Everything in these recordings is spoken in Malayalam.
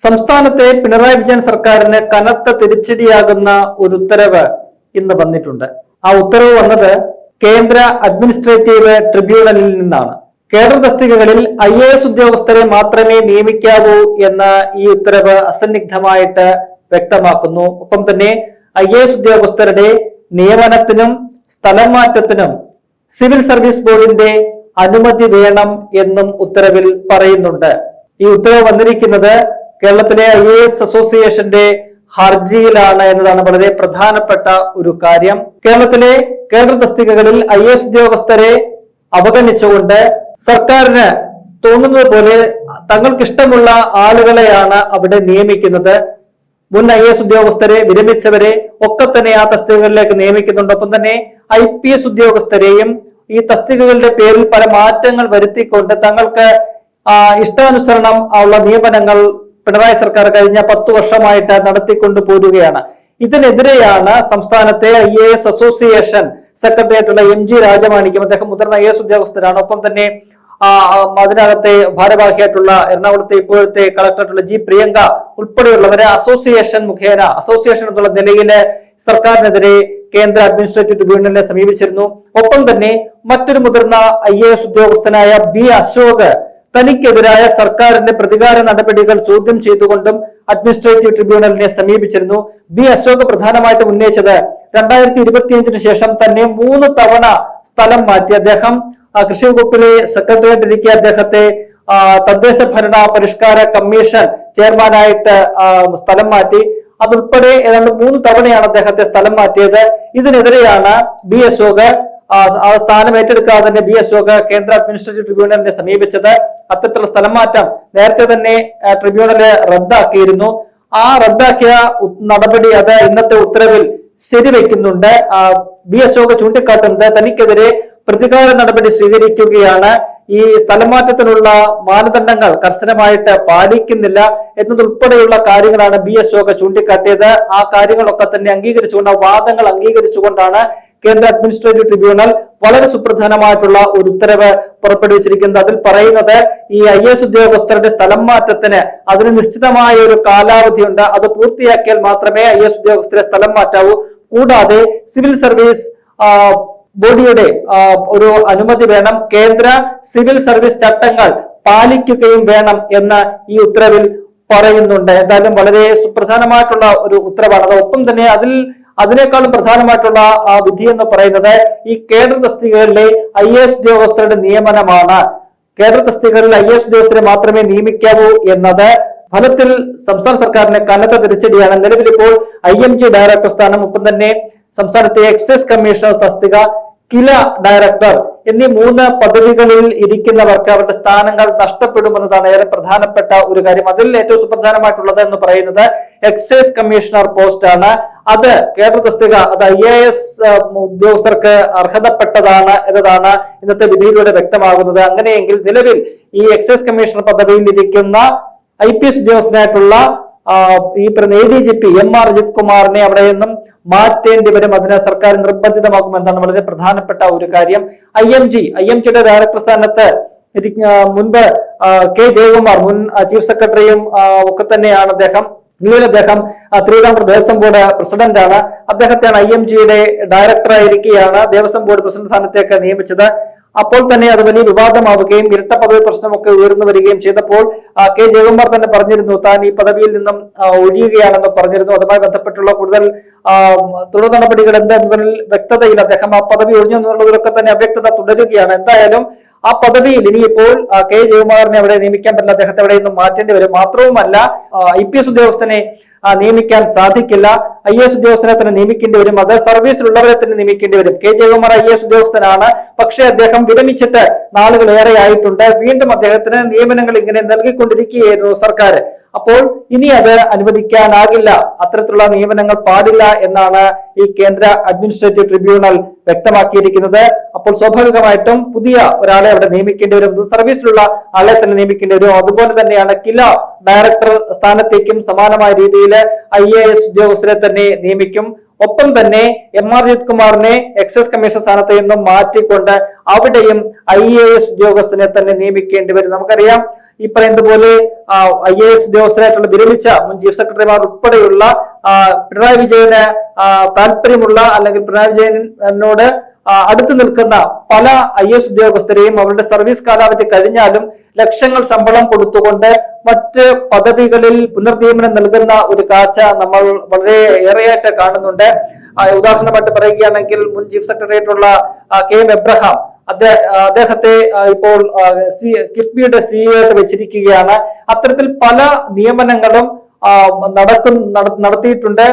സംസ്ഥാനത്തെ പിണറായി വിജയൻ സർക്കാരിന് കനത്ത തിരിച്ചടിയാകുന്ന ഒരു ഉത്തരവ് ഇന്ന് വന്നിട്ടുണ്ട്. ആ ഉത്തരവ് വന്നത് കേന്ദ്ര അഡ്മിനിസ്ട്രേറ്റീവ് ട്രിബ്യൂണലിൽ നിന്നാണ്. കേഡർ തസ്തികകളിൽ IAS ഉദ്യോഗസ്ഥരെ മാത്രമേ നിയമിക്കാവൂ എന്ന ഈ ഉത്തരവ് അസന്നിഗ്ധമായിട്ട് വ്യക്തമാക്കുന്നു. ഒപ്പം തന്നെ IAS ഉദ്യോഗസ്ഥരുടെ നിയമനത്തിനും സ്ഥലം മാറ്റത്തിനും സിവിൽ സർവീസ് ബോർഡിന്റെ അനുമതി വേണം എന്നും ഉത്തരവിൽ പറയുന്നുണ്ട്. ഈ ഉത്തരവ് വന്നിരിക്കുന്നത് കേരളത്തിലെ IAS അസോസിയേഷന്റെ ഹർജിയിലാണ് എന്നതാണ് വളരെ പ്രധാനപ്പെട്ട ഒരു കാര്യം. കേരളത്തിലെ കേഡർ തസ്തികകളിൽ IAS ഉദ്യോഗസ്ഥരെ അവഗണിച്ചുകൊണ്ട് സർക്കാരിന് തോന്നുന്നത് പോലെ തങ്ങൾക്ക് ഇഷ്ടമുള്ള ആളുകളെയാണ് അവിടെ നിയമിക്കുന്നത്. മുൻ IAS ഉദ്യോഗസ്ഥരെ, വിരമിച്ചവരെ ഒക്കെ തന്നെ ആ തസ്തികകളിലേക്ക് നിയമിക്കുന്നുണ്ട്. ഒപ്പം തന്നെ IPS ഉദ്യോഗസ്ഥരെയും ഈ തസ്തികകളുടെ പേരിൽ പല മാറ്റങ്ങൾ വരുത്തിക്കൊണ്ട് തങ്ങൾക്ക് ഇഷ്ടാനുസരണം ഉള്ള നിയമനങ്ങൾ പിണറായി സർക്കാർ കഴിഞ്ഞ 10 വർഷമായിട്ട് നടത്തിക്കൊണ്ടു പോരുകയാണ്. ഇതിനെതിരെയാണ് സംസ്ഥാനത്തെ IAS അസോസിയേഷൻ സെക്രട്ടറി ആയിട്ടുള്ള MG രാജമാണിക്യം, അദ്ദേഹം മുതിർന്ന IAS ഉദ്യോഗസ്ഥരാണ്. ഒപ്പം തന്നെ അതിനകത്തെ ഭാരവാഹിയായിട്ടുള്ള എറണാകുളത്തെ ഇപ്പോഴത്തെ കളക്ടറായിട്ടുള്ള G പ്രിയങ്ക ഉൾപ്പെടെയുള്ളവരെ അസോസിയേഷൻ മുഖേന, അസോസിയേഷൻ എന്നുള്ള നിലയിൽ സർക്കാരിനെതിരെ കേന്ദ്ര അഡ്മിനിസ്ട്രേറ്റീവ് ട്രിബ്യൂണലിനെ സമീപിച്ചിരുന്നു. ഒപ്പം തന്നെ മറ്റൊരു മുതിർന്ന IAS ഉദ്യോഗസ്ഥനായ B അശോക് തനിക്കെതിരായ സർക്കാരിന്റെ പ്രതികാര നടപടികൾ ചോദ്യം ചെയ്തുകൊണ്ടും അഡ്മിനിസ്ട്രേറ്റീവ് ട്രിബ്യൂണലിനെ സമീപിച്ചിരുന്നു. B അശോക് പ്രധാനമായിട്ടും ഉന്നയിച്ചത് 2025 ശേഷം തന്നെ 3 തവണ സ്ഥലം മാറ്റി. അദ്ദേഹം കൃഷി വകുപ്പിലെ സെക്രട്ടറിയായിട്ട് ഇരിക്കെ അദ്ദേഹത്തെ തദ്ദേശ ഭരണ പരിഷ്കാര കമ്മീഷൻ ചെയർമാനായിട്ട് സ്ഥലം മാറ്റി. അതുൾപ്പെടെ ഏതാണ്ട് 3 തവണയാണ് അദ്ദേഹത്തെ സ്ഥലം മാറ്റിയത്. ഇതിനെതിരെയാണ് B അശോക് ആ സ്ഥാനം ഏറ്റെടുക്കാതെ തന്നെ B അശോക് കേന്ദ്ര അഡ്മിനിസ്ട്രേറ്റീവ് ട്രിബ്യൂണലിനെ സമീപിച്ചത്. അത്തരത്തിലുള്ള സ്ഥലം മാറ്റം നേരത്തെ തന്നെ ട്രിബ്യൂണല് റദ്ദാക്കിയിരുന്നു. ആ റദ്ദാക്കിയ നടപടി അത് ഇന്നത്തെ ഉത്തരവിൽ ശരിവെക്കുന്നുണ്ട്. B അശോക് ചൂണ്ടിക്കാട്ടുന്നത് തനിക്കെതിരെ പ്രതികാര നടപടി സ്വീകരിക്കുകയാണ്, ഈ സ്ഥലമാറ്റത്തിനുള്ള മാനദണ്ഡങ്ങൾ കർശനമായിട്ട് പാലിക്കുന്നില്ല എന്നതുൾപ്പെടെയുള്ള കാര്യങ്ങളാണ് B അശോക് ചൂണ്ടിക്കാട്ടിയത്. ആ കാര്യങ്ങളൊക്കെ തന്നെ അംഗീകരിച്ചുകൊണ്ട്, വാദങ്ങൾ അംഗീകരിച്ചുകൊണ്ടാണ് കേന്ദ്ര അഡ്മിനിസ്ട്രേറ്റീവ് ട്രിബ്യൂണൽ വളരെ സുപ്രധാനമായിട്ടുള്ള ഒരു ഉത്തരവ് പുറപ്പെടുവിച്ചിരിക്കുന്നത്. അതിൽ പറയുന്നത് ഈ IAS ഉദ്യോഗസ്ഥരുടെ സ്ഥലം മാറ്റത്തിന് അതിന് നിശ്ചിതമായ ഒരു കാലാവധിയുണ്ട്. അത് പൂർത്തിയാക്കിയാൽ മാത്രമേ IAS ഉദ്യോഗസ്ഥരെ സ്ഥലം മാറ്റാവൂ. കൂടാതെ സിവിൽ സർവീസ് ബോഡിയുടെ ഒരു അനുമതി വേണം, കേന്ദ്ര സിവിൽ സർവീസ് ചട്ടങ്ങൾ പാലിക്കുകയും വേണം എന്ന് ഈ ഉത്തരവിൽ പറയുന്നുണ്ട്. എന്തായാലും വളരെ സുപ്രധാനമായിട്ടുള്ള ഒരു ഉത്തരവാണ്. ഒപ്പം തന്നെ അതിനേക്കാളും പ്രധാനമായിട്ടുള്ള വിധി എന്ന് പറയുന്നത് ഈ കേഡർ തസ്തികകളിലെ IAS ഉദ്യോഗസ്ഥരുടെ നിയമനമാണ്. കേഡർ തസ്തികകളിൽ IAS ഉദ്യോഗസ്ഥരെ മാത്രമേ നിയമിക്കാവൂ എന്നത് ഫലത്തിൽ സംസ്ഥാന സർക്കാരിന് കനത്ത തിരിച്ചടിയാണ്. നിലവിൽ ഇപ്പോൾ IMG ഡയറക്ടർ സ്ഥാനം, ഒപ്പം തന്നെ സംസ്ഥാനത്തെ എക്സൈസ് കമ്മീഷണർ തസ്തിക, കില ഡയറക്ടർ എന്നീ 3 പദവികളിൽ ഇരിക്കുന്നവർക്ക് അവരുടെ സ്ഥാനങ്ങൾ നഷ്ടപ്പെടുമെന്നതാണ് ഏറെ പ്രധാനപ്പെട്ട ഒരു കാര്യം. അതിൽ ഏറ്റവും സുപ്രധാനമായിട്ടുള്ളത് എന്ന് പറയുന്നത് എക്സൈസ് കമ്മീഷണർ പോസ്റ്റ് ആണ്. അത് കേഡർ തസ്തിക, അത് IAS ഉദ്യോഗസ്ഥർക്ക് അർഹതപ്പെട്ടതാണ് എന്നതാണ് ഇന്നത്തെ വിധിയിലൂടെ വ്യക്തമാകുന്നത്. അങ്ങനെയെങ്കിൽ നിലവിൽ ഈ എക്സൈസ് കമ്മീഷണർ പദവിയിൽ ഇരിക്കുന്ന IPS ഉദ്യോഗസ്ഥനായിട്ടുള്ള ഈ ADGP MR അജിത് കുമാറിനെ അവിടെ നിന്നും മാറ്റേണ്ടി വരും. അതിന് സർക്കാർ നിർബന്ധിതമാക്കുമെന്നാണ് വളരെ പ്രധാനപ്പെട്ട ഒരു കാര്യം. IMGയുടെ ഡയറക്ടർ സ്ഥാനത്ത് മുൻപ് K ജയകുമാർ, മുൻ ചീഫ് സെക്രട്ടറിയും ഒക്കെ തന്നെയാണ് അദ്ദേഹം. നിലവിൽ അദ്ദേഹം തിരുവിതാംകൂർ ദേവസ്വം ബോർഡ് പ്രസിഡന്റ് ആണ്. അദ്ദേഹത്തെയാണ് IMGയുടെ ഡയറക്ടറായിരിക്കെയാണ് ദേവസ്വം ബോർഡ് പ്രസിഡന്റ് സ്ഥാനത്തേക്ക് നിയമിച്ചത്. അപ്പോൾ തന്നെ അത് വലിയ വിവാദമാവുകയും ഇരട്ട പദവി പ്രശ്നമൊക്കെ ഉയർന്നു വരികയും ചെയ്തപ്പോൾ K ജയകുമാർ തന്നെ പറഞ്ഞിരുന്നു താൻ ഈ പദവിയിൽ നിന്നും ഒഴിയുകയാണെന്ന് പറഞ്ഞിരുന്നു. അതുമായി ബന്ധപ്പെട്ടുള്ള കൂടുതൽ തുടർ നടപടികൾ എന്തെന്നതിൽ വ്യക്തതയില്ല. അദ്ദേഹം ആ പദവി ഒഴിഞ്ഞു എന്നുള്ളതിലൊക്കെ തന്നെ അവ്യക്തത തുടരുകയാണ്. എന്തായാലും ആ പദവിയിൽ ഇനിയിപ്പോൾ K ജയകുമാറിനെ അവിടെ നിയമിക്കാൻ പറ്റില്ല, അദ്ദേഹത്തെ അവിടെ നിന്നും മാറ്റേണ്ടി വരും. മാത്രവുമല്ല IPS ഉദ്യോഗസ്ഥനെ നിയമിക്കാൻ സാധിക്കില്ല, IAS ഉദ്യോഗസ്ഥനെ തന്നെ നിയമിക്കേണ്ടി വരും. അത് സർവീസിലുള്ളവരെ തന്നെ നിയമിക്കേണ്ടി വരും. K ജയകുമാർ IAS ഉദ്യോഗസ്ഥനാണ്, പക്ഷെ അദ്ദേഹം വിരമിച്ചിട്ട് നാളുകൾ ഏറെ ആയിട്ടുണ്ട്. വീണ്ടും അദ്ദേഹത്തിന് നിയമനങ്ങൾ ഇങ്ങനെ നൽകിക്കൊണ്ടിരിക്കുകയായിരുന്നു സർക്കാർ. അപ്പോൾ ഇനി അത് അനുവദിക്കാനാകില്ല, അത്തരത്തിലുള്ള നിയമനങ്ങൾ പാടില്ല എന്നാണ് ഈ കേന്ദ്ര അഡ്മിനിസ്ട്രേറ്റീവ് ട്രിബ്യൂണൽ വ്യക്തമാക്കിയിരിക്കുന്നത്. അപ്പോൾ സ്വാഭാവികമായിട്ടും പുതിയ ഒരാളെ അവിടെ നിയമിക്കേണ്ടി വരും, സർവീസിലുള്ള ആളെ തന്നെ നിയമിക്കേണ്ടി വരും. അതുപോലെ തന്നെയാണ് കില ഡയറക്ടർ സ്ഥാനത്തേക്കും സമാനമായ രീതിയിൽ IAS ഉദ്യോഗസ്ഥരെ തന്നെ നിയമിക്കും. ഒപ്പം തന്നെ MR അജിത് കുമാറിനെ എക്സൈസ് കമ്മീഷൻ സ്ഥാനത്ത് നിന്നും മാറ്റിക്കൊണ്ട് അവിടെയും IAS ഉദ്യോഗസ്ഥനെ തന്നെ നിയമിക്കേണ്ടി വരും. നമുക്കറിയാം ഈ പറയുന്നത് പോലെ IAS ഉദ്യോഗസ്ഥരായിട്ടുള്ള വിരമിച്ച മുൻ ചീഫ് സെക്രട്ടറിമാർ ഉൾപ്പെടെയുള്ള പിണറായി വിജയന് താല്പര്യമുള്ള അല്ലെങ്കിൽ പിണറായി വിജയനോട് അടുത്തു നിൽക്കുന്ന പല IAS ഉദ്യോഗസ്ഥരെയും അവരുടെ സർവീസ് കാലാവധി കഴിഞ്ഞാലും ലക്ഷങ്ങൾ ശമ്പളം കൊടുത്തുകൊണ്ട് മറ്റ് പദവികളിൽ പുനർനിയമനം നൽകുന്ന ഒരു കാഴ്ച നമ്മൾ വളരെ ഏറെയായിട്ട് കാണുന്നുണ്ട്. ഉദാഹരണമായിട്ട് പറയുകയാണെങ്കിൽ മുൻ ചീഫ് സെക്രട്ടറി ആയിട്ടുള്ള KM എബ്രഹാം അദ്ദേഹത്തെ ഇപ്പോൾ കിഫ്ബിയുടെ CEO ആയിട്ട് വെച്ചിരിക്കുകയാണ്. അത്തരത്തിൽ പല നിയമനങ്ങളും നടത്തിയിട്ടുണ്ട്.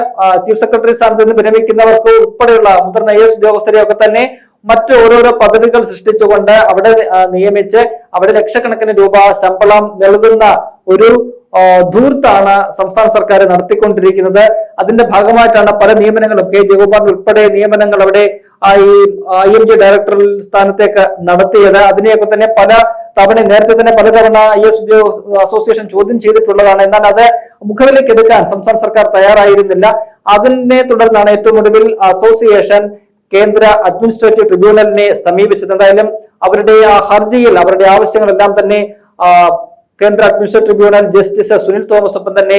ചീഫ് സെക്രട്ടറി സ്ഥാനത്ത് നിന്ന് വിരമിക്കുന്നവർക്ക് ഉൾപ്പെടെയുള്ള മുതിർന്ന IAS ഉദ്യോഗസ്ഥരെയൊക്കെ തന്നെ മറ്റ് ഓരോരോ പദവികൾ സൃഷ്ടിച്ചുകൊണ്ട് അവിടെ നിയമിച്ച് അവിടെ ലക്ഷക്കണക്കിന് രൂപ ശമ്പളം നൽകുന്ന ഒരു ധൂർത്താണ് സംസ്ഥാന സർക്കാർ നടത്തിക്കൊണ്ടിരിക്കുന്നത്. അതിന്റെ ഭാഗമായിട്ടാണ് പല നിയമനങ്ങളും K ജയഗോപാൽ ഉൾപ്പെടെ നിയമനങ്ങൾ അവിടെ ഈ IMG ഡയറക്ടർ സ്ഥാനത്തേക്ക് നടത്തിയത്. അതിനെയൊക്കെ തന്നെ നേരത്തെ തന്നെ പലതവണ IAS അസോസിയേഷൻ ചോദ്യം ചെയ്തിട്ടുള്ളതാണ്. എന്നാൽ അത് മുഖവിലേക്ക് എടുക്കാൻ സംസ്ഥാന സർക്കാർ തയ്യാറായിരുന്നില്ല. അതിനെ തുടർന്നാണ് ഏറ്റവും ഒടുവിൽ അസോസിയേഷൻ കേന്ദ്ര അഡ്മിനിസ്ട്രേറ്റീവ് ട്രിബ്യൂണലിനെ സമീപിച്ചത്. എന്തായാലും അവരുടെ ആ ഹർജിയിൽ അവരുടെ ആവശ്യങ്ങളെല്ലാം തന്നെ കേന്ദ്ര administrative tribunal justice Sunil Thomas ഒപ്പം തന്നെ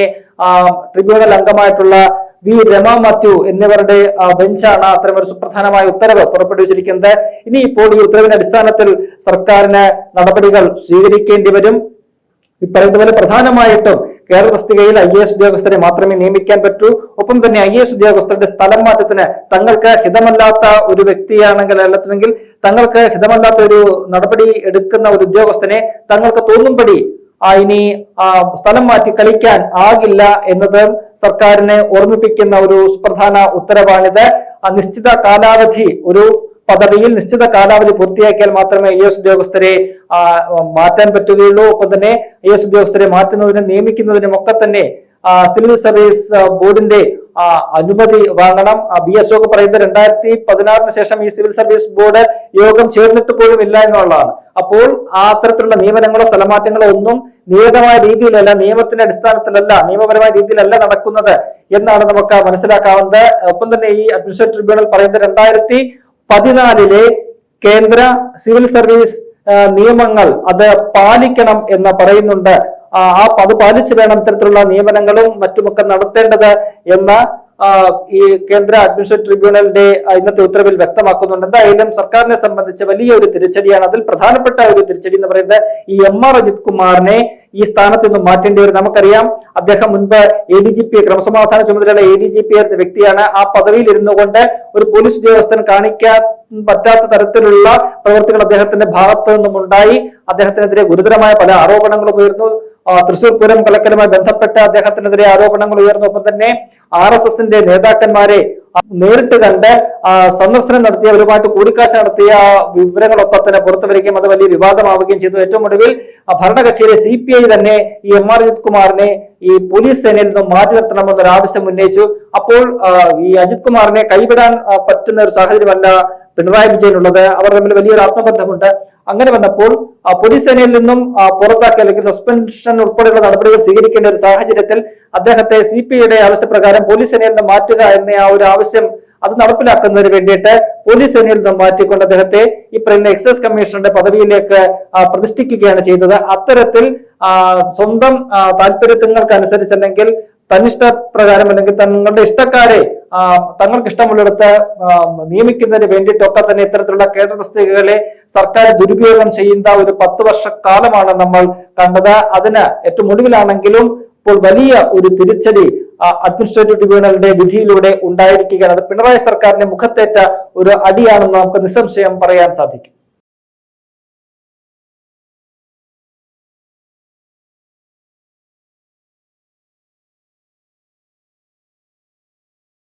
ട്രിബ്യൂണൽ അംഗമായിട്ടുള്ള V രമ മാത്യു എന്നിവരുടെ ബെഞ്ചാണ് അത്തരമൊരു സുപ്രധാനമായ ഉത്തരവ് പുറപ്പെടുവിച്ചിരിക്കുന്നത്. ഇനി ഇപ്പോൾ ഈ ഉത്തരവിന്റെ അടിസ്ഥാനത്തിൽ സർക്കാരിന് നടപടികൾ സ്വീകരിക്കേണ്ടി വരും. ഈ പറയുന്ന പോലെ പ്രധാനമായിട്ടും കേരള തസ്തികയിൽ IAS ഉദ്യോഗസ്ഥരെ മാത്രമേ നിയമിക്കാൻ പറ്റൂ. ഒപ്പം തന്നെ IAS ഉദ്യോഗസ്ഥരുടെ സ്ഥലം മാറ്റത്തിന് തങ്ങൾക്ക് ഹിതമല്ലാത്ത ഒരു വ്യക്തിയാണെങ്കിൽ അല്ലെങ്കിൽ തങ്ങൾക്ക് ഹിതമല്ലാത്ത ഒരു നടപടി എടുക്കുന്ന ഒരു ഉദ്യോഗസ്ഥനെ തങ്ങൾക്ക് തോന്നുംപടി ഇനി സ്ഥലം മാറ്റി കളിക്കാൻ ആകില്ല എന്നത് സർക്കാരിനെ ഓർമ്മിപ്പിക്കുന്ന ഒരു സുപ്രധാന ഉത്തരവാണിത്. നിശ്ചിത കാലാവധി ഒരു പദവിയിൽ നിശ്ചിത കാലാവധി പൂർത്തിയാക്കിയാൽ മാത്രമേ IAS ഉദ്യോഗസ്ഥരെ മാറ്റാൻ പറ്റുകയുള്ളൂ. ഒപ്പം തന്നെ IAS ഉദ്യോഗസ്ഥരെ മാറ്റുന്നതിനും നിയമിക്കുന്നതിനും ഒക്കെ തന്നെ സിവിൽ സർവീസ് ബോർഡിന്റെ അനുമതി വാങ്ങണം. B അശോക് പറയുന്നത് 2016 ശേഷം ഈ സിവിൽ സർവീസ് ബോർഡ് യോഗം ചേർന്നിട്ട് പോലും ഇല്ല എന്നുള്ളതാണ്. അപ്പോൾ അത്തരത്തിലുള്ള നിയമനങ്ങളോ സ്ഥലമാറ്റങ്ങളോ ഒന്നും നിയതമായ രീതിയിലല്ല, നിയമത്തിന്റെ അടിസ്ഥാനത്തിലല്ല, നിയമപരമായ രീതിയിലല്ല നടക്കുന്നത് എന്നാണ് നമുക്ക് മനസ്സിലാക്കാവുന്നത്. ഒപ്പം തന്നെ ഈ അഡ്മിനിസ്ട്രേറ്റീവ് ട്രിബ്യൂണൽ പറയുന്നത് 2014 കേന്ദ്ര സിവിൽ സർവീസ് നിയമങ്ങൾ അത് പാലിക്കണം എന്ന് പറയുന്നുണ്ട്. അത് പാലിച്ചു വേണം ഇത്തരത്തിലുള്ള നിയമനങ്ങളും മറ്റുമൊക്കെ നടത്തേണ്ടത് എന്ന് ഈ കേന്ദ്ര അഡ്മിനിസ്ട്രേറ്റീവ് ട്രിബ്യൂണലിന്റെ ഇന്നത്തെ ഉത്തരവിൽ വ്യക്തമാക്കുന്നുണ്ട്. എന്തായാലും സർക്കാരിനെ സംബന്ധിച്ച് വലിയ ഒരു തിരിച്ചടിയാണ്. അതിൽ പ്രധാനപ്പെട്ട ഒരു തിരിച്ചടി എന്ന് പറയുന്നത് ഈ MR അജിത് കുമാറിനെ ഈ സ്ഥാനത്ത് നിന്ന് മാറ്റേണ്ടി വരും. നമുക്കറിയാം അദ്ദേഹം മുൻപ് ADGP ക്രമസമാധാന ചുമതലയുള്ള ADGP ആയിരുന്ന വ്യക്തിയാണ്. ആ പദവിയിൽ ഇരുന്നു കൊണ്ട് ഒരു പോലീസ് ഉദ്യോഗസ്ഥൻ കാണിക്കാൻ പറ്റാത്ത തരത്തിലുള്ള പ്രവൃത്തികൾ അദ്ദേഹത്തിന്റെ ഭാഗത്തു നിന്നും ഉണ്ടായി. അദ്ദേഹത്തിനെതിരെ ഗുരുതരമായ പല ആരോപണങ്ങളും ഉയർന്നു. തൃശൂർ പൂരം കലക്കലുമായി ബന്ധപ്പെട്ട് അദ്ദേഹത്തിനെതിരെ ആരോപണങ്ങൾ ഉയർന്നു. ഒപ്പം തന്നെ RSSന്റെ നേതാക്കന്മാരെ നേരിട്ട് കണ്ട് സന്ദർശനം നടത്തിയവരുമായിട്ട് കൂടിക്കാഴ്ച നടത്തിയ വിവരങ്ങളൊക്കെ തന്നെ പുറത്തു വരികയും അത് വലിയ വിവാദമാവുകയും ചെയ്തു. ഏറ്റവും ഒടുവിൽ ഭരണകക്ഷിയിലെ CPI തന്നെ ഈ MR അജിത് കുമാറിനെ ഈ പോലീസ് സേനയിൽ നിന്നും മാറ്റി നിർത്തണമെന്നൊരു ആവശ്യം ഉന്നയിച്ചു. അപ്പോൾ ഈ അജിത് കുമാറിനെ കൈവിടാൻ പറ്റുന്ന ഒരു സാഹചര്യമല്ല പിണറായി വിജയനുള്ളത്. അവർ തമ്മിൽ വലിയൊരു ആത്മബന്ധമുണ്ട്. അങ്ങനെ വന്നപ്പോൾ പോലീസ് സേനയിൽ നിന്നും പുറത്താക്കി അല്ലെങ്കിൽ സസ്പെൻഷൻ ഉൾപ്പെടെയുള്ള നടപടികൾ സ്വീകരിക്കേണ്ട ഒരു സാഹചര്യത്തിൽ അദ്ദേഹത്തെ CPIയുടെ ആവശ്യപ്രകാരം പോലീസ് സേനയിൽ നിന്ന് മാറ്റുക എന്ന ഒരു ആവശ്യം അത് നടപ്പിലാക്കുന്നതിന് വേണ്ടിയിട്ട് പോലീസ് സേനയിൽ നിന്നും മാറ്റിക്കൊണ്ട് അദ്ദേഹത്തെ ഈ പറയുന്ന എക്സൈസ് കമ്മീഷണറുടെ പദവിയിലേക്ക് പ്രതിഷ്ഠിക്കുകയാണ് ചെയ്തത്. അത്തരത്തിൽ സ്വന്തം താല്പര്യങ്ങൾക്ക് അല്ലെങ്കിൽ തന്നിഷ്ടപ്രകാരം അല്ലെങ്കിൽ തങ്ങളുടെ ഇഷ്ടക്കാരെ തങ്ങൾക്ക് ഇഷ്ടമുള്ളിടത്ത് നിയമിക്കുന്നതിന് വേണ്ടിയിട്ടൊക്കെ തന്നെ ഇത്തരത്തിലുള്ള കേഡർ തസ്തികകളെ സർക്കാർ ദുരുപയോഗം ചെയ്യുന്ന ഒരു 10 വർഷക്കാലമാണ് നമ്മൾ കണ്ടത്. അതിന് ഏറ്റവും ഒടുവിലാണെങ്കിലും ഇപ്പോൾ വലിയ ഒരു തിരിച്ചടി അഡ്മിനിസ്ട്രേറ്റീവ് ട്രിബ്യൂണലിന്റെ വിധിയിലൂടെ ഉണ്ടായിരിക്കുകയാണ്. അത് പിണറായി സർക്കാരിന്റെ മുഖത്തേറ്റ ഒരു അടിയാണെന്ന് നമുക്ക് നിസ്സംശയം പറയാൻ സാധിക്കും.